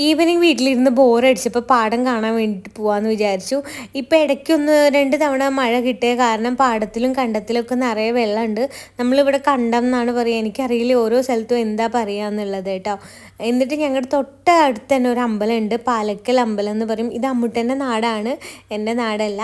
Evening വീട്ടിലിരുന്ന് ബോറടിച്ചപ്പോൾ പാടം കാണാൻ വേണ്ടിയിട്ട് പോകാമെന്ന് വിചാരിച്ചു. ഇപ്പോൾ ഇടയ്ക്കൊന്ന് 2 തവണ മഴ കിട്ടിയ കാരണം പാടത്തിലും കണ്ടത്തിലൊക്കെ നിറയെ വെള്ളമുണ്ട്. നമ്മളിവിടെ കണ്ടം എന്നാണ് പറയുക, എനിക്കറിയില്ല ഓരോ സ്ഥലത്തും എന്താ പറയുക എന്നുള്ളത് കേട്ടോ. എന്നിട്ട് ഞങ്ങളുടെ തൊട്ട് അടുത്ത് തന്നെ ഒരു അമ്പലമുണ്ട്, പാലക്കൽ അമ്പലം എന്ന് പറയും. ഇത് അമ്മുട്ടൻ്റെ നാടാണ്, എൻ്റെ നാടല്ല.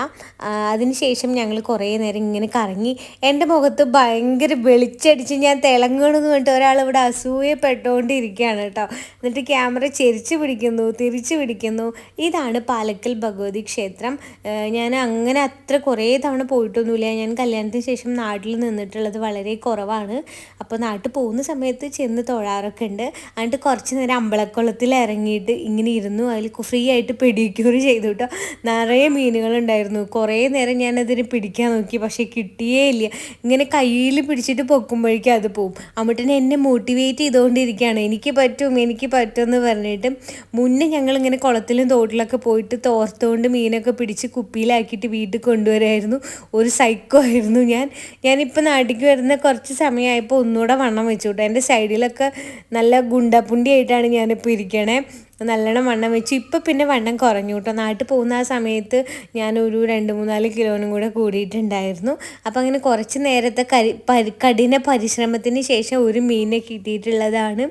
അതിനുശേഷം ഞങ്ങൾ കുറേ നേരം ഇങ്ങനെ കറങ്ങി. എൻ്റെ മുഖത്ത് ഭയങ്കര വെളിച്ചടിച്ച് ഞാൻ തിളങ്ങണമെന്ന് പറഞ്ഞിട്ട് ഒരാളിവിടെ അസൂയപ്പെട്ടുകൊണ്ടിരിക്കുകയാണ് കേട്ടോ. എന്നിട്ട് ക്യാമറ തിരിച്ചു പിടിക്കുന്നു. ഇതാണ് പാലക്കൽ ഭഗവതി ക്ഷേത്രം. ഞാൻ അങ്ങനെ അത്ര കുറേ തവണ പോയിട്ടൊന്നുമില്ല. ഞാൻ കല്യാണത്തിന് ശേഷം നാട്ടിൽ നിന്നിട്ടുള്ളത് വളരെ കുറവാണ്. അപ്പോൾ നാട്ടിൽ പോകുന്ന സമയത്ത് ചെന്ന് തൊഴാറൊക്കെ ഉണ്ട്. എന്നിട്ട് കുറച്ച് നേരം അമ്പലക്കുളത്തിൽ ഇറങ്ങിയിട്ട് ഇങ്ങനെ ഇരുന്നു. അതിൽ ഫ്രീ ആയിട്ട് പെഡിക്യൂർ ചെയ്തു കേട്ടോ. നിറയെ മീനുകളുണ്ടായിരുന്നു. കുറേ നേരം ഞാനതിന് പിടിക്കാൻ നോക്കി, പക്ഷേ കിട്ടിയേ ഇല്ല. ഇങ്ങനെ കയ്യിൽ പിടിച്ചിട്ട് പൊക്കുമ്പോഴേക്കും അത് പോവും. അമ്മട്ടനെ എന്നെ മോട്ടിവേറ്റ് ചെയ്തുകൊണ്ടിരിക്കുകയാണ്, എനിക്ക് പറ്റും എന്ന് പറഞ്ഞിട്ട്. മുന്നേ ഞങ്ങളിങ്ങനെ കുളത്തിലും തോട്ടിലൊക്കെ പോയിട്ട് തോർത്തുകൊണ്ട് മീനൊക്കെ പിടിച്ച് കുപ്പിയിലാക്കിയിട്ട് വീട്ടിൽ കൊണ്ടുവരുമായിരുന്നു. ഒരു സൈക്കോ ആയിരുന്നു ഞാനിപ്പോൾ നാട്ടിലേക്ക് വരുന്ന കുറച്ച് സമയമായപ്പോൾ ഒന്നുകൂടെ വണ്ണം വെച്ചു കേട്ടോ. എൻ്റെ സൈഡിലൊക്കെ നല്ല ഗുണ്ടപ്പുണ്ടിയായിട്ടാണ് ഞാനിപ്പോൾ ഇരിക്കണേ. നല്ലോണം വണ്ണം വെച്ചു. ഇപ്പോൾ പിന്നെ വണ്ണം കുറഞ്ഞു കേട്ടോ. നാട്ടിൽ പോകുന്ന ആ സമയത്ത് ഞാനൊരു 2-3-4 കിലോനും കൂടെ കൂടിയിട്ടുണ്ടായിരുന്നു. അപ്പോൾ അങ്ങനെ കുറച്ച് നേരത്തെ കഠിന പരിശ്രമത്തിന് ശേഷം ഒരു മീനിനെ കിട്ടിയിട്ടുള്ളതാണ്.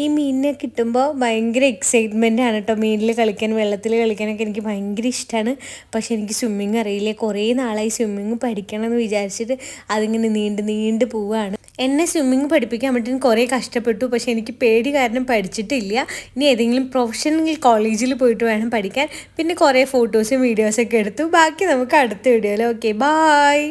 ഈ മീനിനെ കിട്ടുമ്പോൾ ഭയങ്കര എക്സൈറ്റ്മെൻ്റ് ആണ് കേട്ടോ. മീനിൽ കളിക്കാൻ, വെള്ളത്തിൽ കളിക്കാനൊക്കെ എനിക്ക് ഭയങ്കര ഇഷ്ടമാണ്. പക്ഷേ എനിക്ക് സ്വിമ്മിങ് അറിയില്ല. കുറേ നാളായി സ്വിമ്മിങ് പഠിക്കണം എന്ന് വിചാരിച്ചിട്ട് അതിങ്ങനെ നീണ്ട് പോവുകയാണ്. എന്നെ സ്വിമ്മിങ് പഠിപ്പിക്കാൻ വേണ്ടി കുറേ കഷ്ടപ്പെട്ടു, പക്ഷേ എനിക്ക് പേടി കാരണം പഠിച്ചിട്ടില്ല. ഇനി ഏതെങ്കിലും പ്രൊഫഷണൽ കോളേജിൽ പോയിട്ട് വേണം പഠിക്കാൻ. പിന്നെ കുറേ ഫോട്ടോസും വീഡിയോസൊക്കെ എടുത്തു. ബാക്കി നമുക്ക് അടുത്ത വീഡിയോയിൽ. Okay, bye.